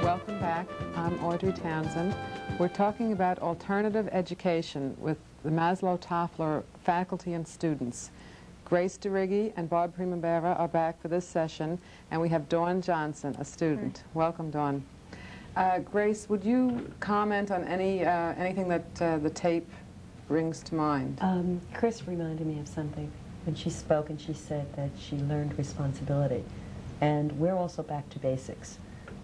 Welcome back. I'm Audrey Townsend. We're talking about alternative education with the Maslow-Toffler faculty and students. Grace DeRiggi and Bob Primavera are back for this session, and we have Dawn Johnson, a student. Hi. Welcome, Dawn. Grace, would you comment on anything that the tape brings to mind? Chris reminded me of something when she spoke, and she said that she learned responsibility. And we're also back to basics.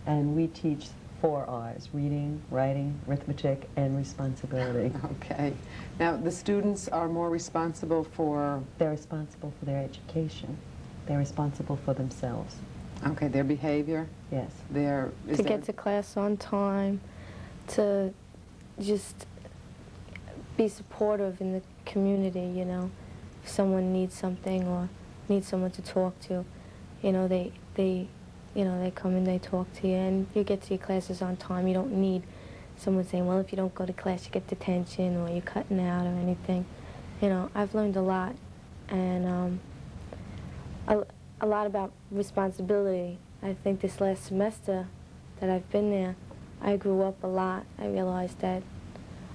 And we teach 4 R's: reading, writing, arithmetic, and responsibility. Okay. Now, the students are more responsible for... They're responsible for their education. They're responsible for themselves. Okay, their behavior? Yes. To get to class on time, to just be supportive in the community, you know. If someone needs something or needs someone to talk to, you know, they come and they talk to you, and you get to your classes on time. You don't need someone saying, well, if you don't go to class, you get detention or you're cutting out or anything. You know, I've learned a lot, and a lot about responsibility. I think this last semester that I've been there, I grew up a lot. I realized that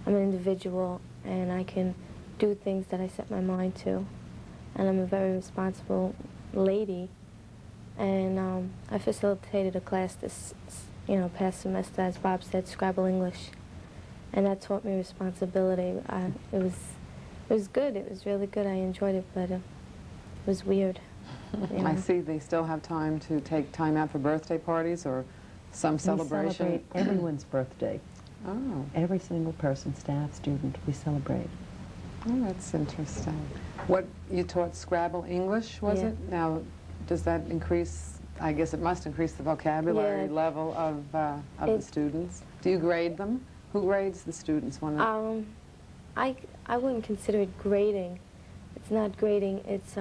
I'm an individual and I can do things that I set my mind to. And I'm a very responsible lady. And I facilitated a class this, past semester, as Bob said, Scrabble English. And that taught me responsibility. It was good. It was really good. I enjoyed it, but it was weird. You know? I see they still have time to take time out for birthday parties or some celebration. We celebrate everyone's birthday. Oh. Every single person, staff, student, we celebrate. Oh, that's interesting. What, you taught Scrabble English, was it? Now, does that increase, I guess it must increase the vocabulary level of the students? Do you grade them? Who grades the students? I wouldn't consider it grading. It's not grading. It's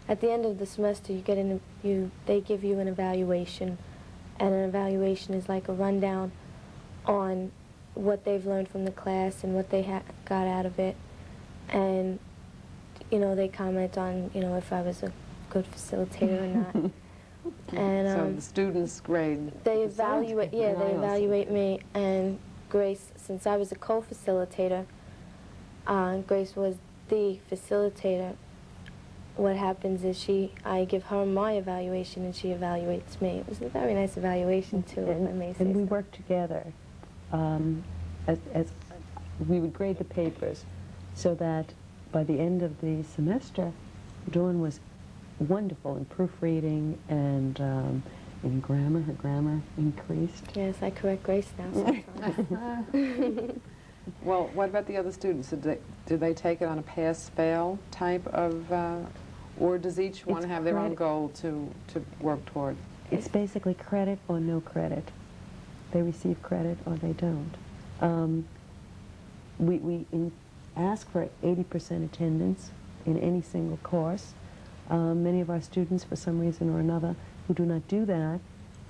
at the end of the semester, they give you an evaluation, and an evaluation is like a rundown on what they've learned from the class and what they got out of it, and they comment on if I was a good facilitator or not. And so the students grade. They evaluate. Yeah, they evaluate me. And Grace, since I was a co-facilitator, Grace was the facilitator. What happens is I give her my evaluation and she evaluates me. It was a very nice evaluation too, if I may say so. And we worked together. As we would grade the papers, so that by the end of the semester, Dawn was wonderful in proofreading and in grammar. Her grammar increased. Yes, I correct Grace now sometimes. Well, what about the other students? Did they take it on a pass-fail type of, or does each one have their own goal to work toward? It's basically credit or no credit. They receive credit or they don't. We ask for 80% attendance in any single course. Many of our students, for some reason or another, who do not do that,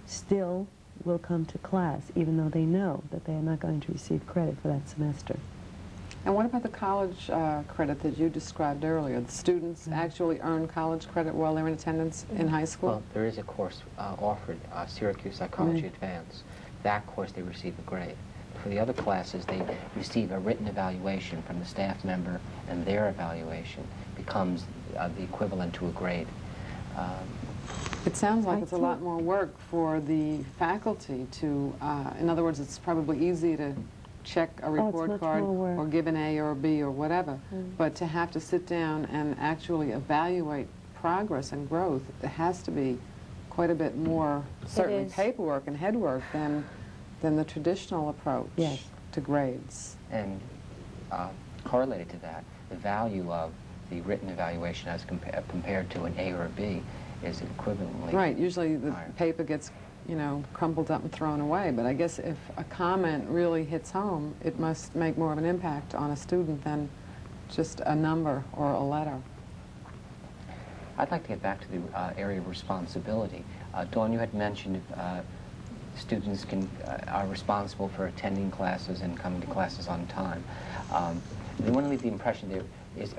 still will come to class, even though they know that they are not going to receive credit for that semester. And what about the college credit that you described earlier? The students actually earn college credit while they're in attendance in high school? Well, there is a course offered, Syracuse Psychology Advanced. That course they receive a grade. For the other classes, they receive a written evaluation from the staff member, and their evaluation becomes the equivalent to a grade. It sounds like it's a lot more work for the faculty to, in other words, it's probably easy to check a report card or give an A or a B or whatever, but to have to sit down and actually evaluate progress and growth, it has to be quite a bit more, certainly paperwork and headwork than the traditional approach to grades. And correlated to that, the value of the written evaluation as compared to an A or a B is equivalently right. Usually the paper gets, crumpled up and thrown away, but I guess if a comment really hits home, it must make more of an impact on a student than just a number or a letter. I'd like to get back to the area of responsibility. Dawn, you had mentioned students are responsible for attending classes and coming to classes on time. I want to leave the impression there is,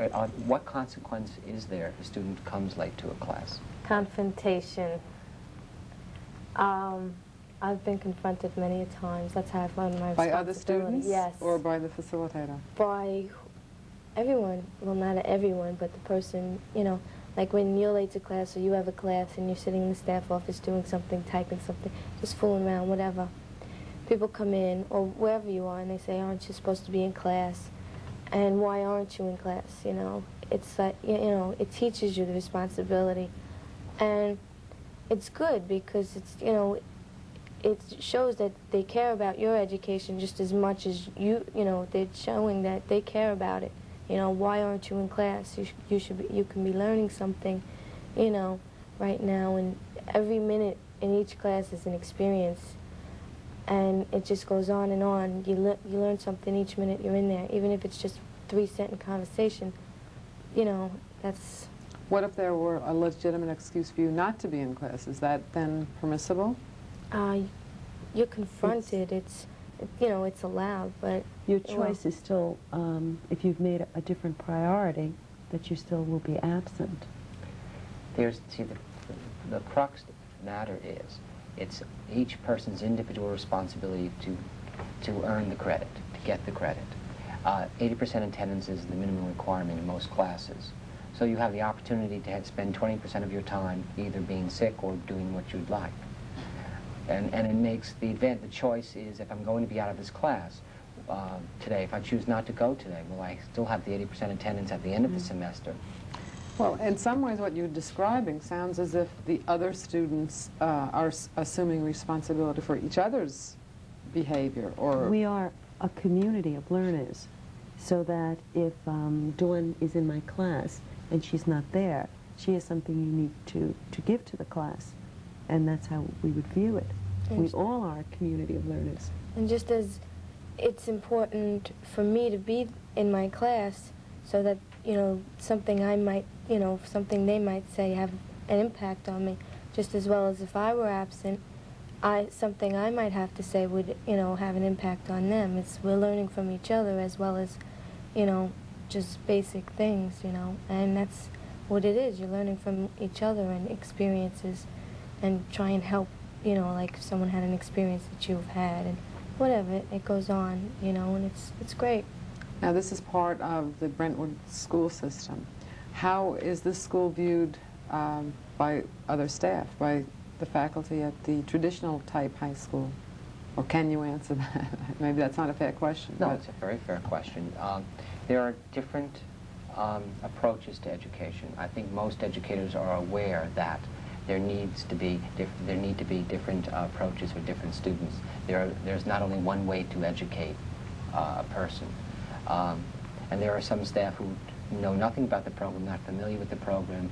what consequence is there if a student comes late to a class? Confrontation. I've been confronted many a times. That's how I find my By other responsibility. students? Yes. Or by the facilitator? By everyone. Well, not everyone, but the person, you know, like when you're late to class or you have a class and you're sitting in the staff office doing something, typing something, just fooling around, whatever. People come in, or wherever you are, and they say, aren't you supposed to be in class? And why aren't you in class, you know? It's like, you know, it teaches you the responsibility. And it's good because it's, you know, it shows that they care about your education just as much as you know, they're showing that they care about it. You know, why aren't you in class? You can be learning something, you know, right now, and every minute in each class is an experience. And it just goes on and on. You learn something each minute you're in there, even if it's just 3-sentence conversation. You know, that's... What if there were a legitimate excuse for you not to be in class? Is that then permissible? You're confronted. You know, it's allowed, but... Your choice is still, if you've made a different priority, that you still will be absent. See, the crux of the matter is, it's each person's individual responsibility to earn the credit, to get the credit. 80% attendance is the minimum requirement in most classes. So you have the opportunity to spend 20% of your time either being sick or doing what you'd like. And it makes the choice is, if I'm going to be out of this class today, if I choose not to go today, will I still have the 80% attendance at the end of the semester? Well, in some ways what you're describing sounds as if the other students are assuming responsibility for each other's behavior, or... We are a community of learners, so that if Dawn is in my class and she's not there, she has something unique to give to the class, and that's how we would view it. We all are a community of learners. And just as it's important for me to be in my class so that, you know, something I might, you know, something they might say have an impact on me, just as well as if I were absent, something I might have to say would, you know, have an impact on them. We're learning from each other as well as, you know, just basic things, you know, and that's what it is. You're learning from each other and experiences, and try and help, you know, like if someone had an experience that you've had, and whatever, it goes on, you know, and it's great. Now, this is part of the Brentwood school system. How is this school viewed by other staff, by the faculty at the traditional type high school? Or can you answer that? Maybe that's not a fair question. No, it's a very fair question. There are different approaches to education. I think most educators are aware that there need to be different approaches for different students. There's not only one way to educate a person. And there are some staff who know nothing about the program, not familiar with the program.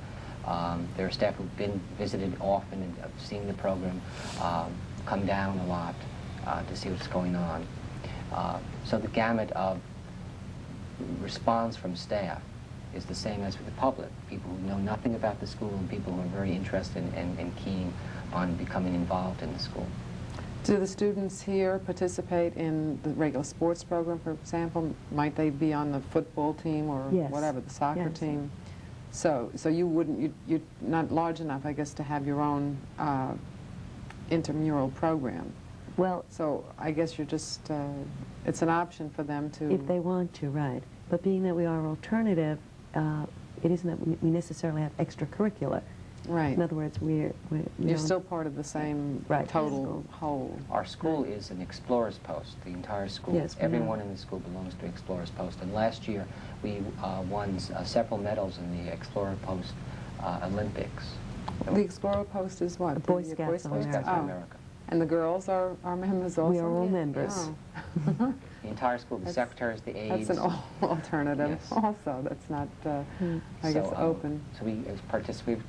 There are staff who've been visited often and have seen the program, come down a lot to see what's going on. So the gamut of response from staff is the same as with the public. People who know nothing about the school and people who are very interested and keen on becoming involved in the school. Do the students here participate in the regular sports program, for example? Might they be on the football team or whatever, the soccer team? So you're not large enough, I guess, to have your own intramural program. Well, so I guess you're just, it's an option for them to... If they want to, right. But being that we are alternative, it isn't that we necessarily have extracurricular. Right. In other words, you're still part of the same total whole. Our school is an explorer's post, the entire school. Yes, everyone in the school belongs to explorer's post. And last year we won several medals in the explorer post Olympics. The explorer post is what? The Boy Scouts of America. And the girls are members also? We are all members. Oh. The entire school, the secretaries, the aides. That's an alternative also. That's not, I guess, open. So we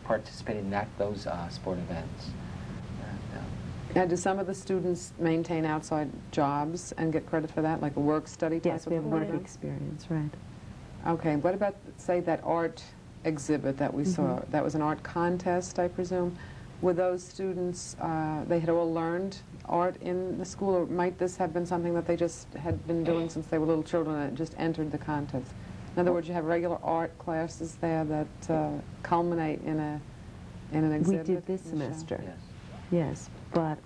participated in those sport events. Now, do some of the students maintain outside jobs and get credit for that, like a work study type Yes, of we have work program? experience, right. Okay, what about, say, that art exhibit that we saw? That was an art contest, I presume. Were those students, they had all learned art in the school, or might this have been something that they just had been doing since they were little children and just entered the contest? In other words, you have regular art classes there that culminate in an exhibit? We did this semester. Yes, but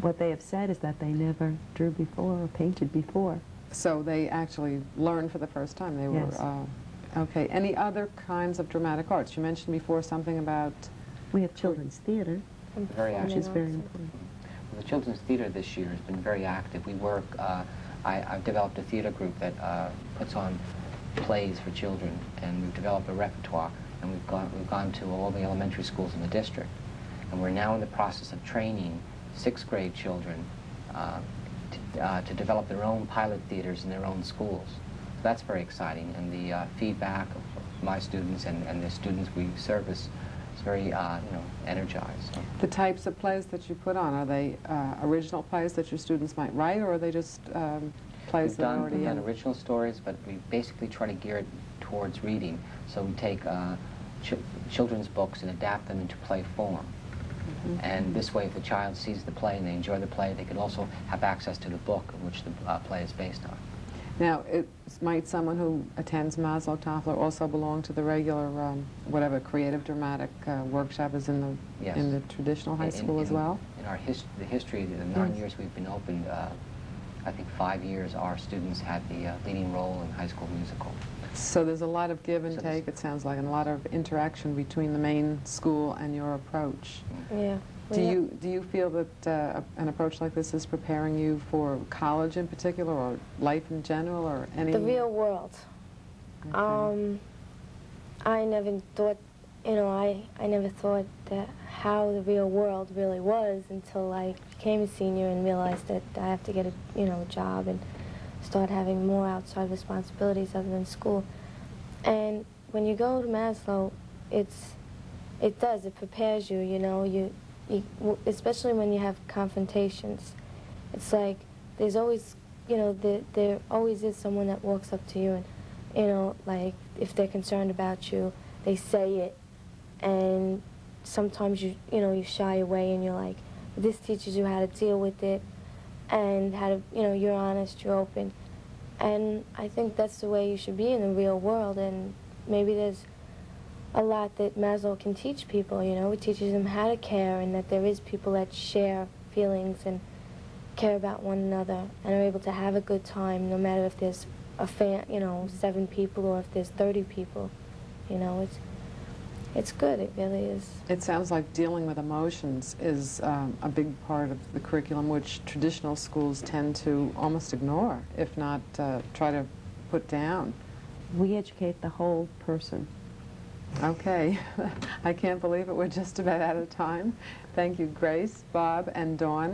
what they have said is that they never drew before or painted before. So they actually learned for the first time. They were, Yes. Okay. Any other kinds of dramatic arts? You mentioned before something about... We have children's theater, Very which active. is very important. The Children's Theater this year has been very active. We work, I've developed a theater group that puts on plays for children, and we've developed a repertoire, and we've gone to all the elementary schools in the district. And we're now in the process of training 6th grade children to develop their own pilot theaters in their own schools. So that's very exciting, and the feedback of my students and the students we service is very, you know, energized. So. The types of plays that you put on, are they original plays that your students might write, or are they just plays that are already We've in? done original stories, but we basically try to gear it towards reading. So we take children's books and adapt them into play form. Mm-hmm. And this way, if the child sees the play and they enjoy the play, they could also have access to the book in which the play is based on. Now, might someone who attends Maslow-Toffler also belong to the regular, whatever, creative dramatic workshop is in the Yes. in the traditional high school as well? In our the history, the 9 years we've been opened, I think 5 years our students had the leading role in High School Musical. So there's a lot of give and So take, it sounds like, and a lot of interaction between the main school and your approach. Yeah. Do you feel that an approach like this is preparing you for college in particular, or life in general, or any? The real world. Okay. I never thought, you know, I never thought that how the real world really was until I became a senior and realized that I have to get a, you know, a job and start having more outside responsibilities other than school. And when you go to Maslow, it prepares you, you know, especially when you have confrontations. It's like there's always, you know, there always is someone that walks up to you and, you know, like if they're concerned about you, they say it, and sometimes you know, you shy away and you're like, this teaches you how to deal with it and how to, you know, you're honest, you're open. And I think that's the way you should be in the real world, and maybe there's a lot that Maslow can teach people, you know. It teaches them how to care, and that there is people that share feelings and care about one another and are able to have a good time no matter if there's you know, 7 people or if there's 30 people. You know, it's good, it really is. It sounds like dealing with emotions is a big part of the curriculum, which traditional schools tend to almost ignore, if not try to put down. We educate the whole person. Okay. I can't believe it. We're just about out of time. Thank you, Grace, Bob, and Dawn.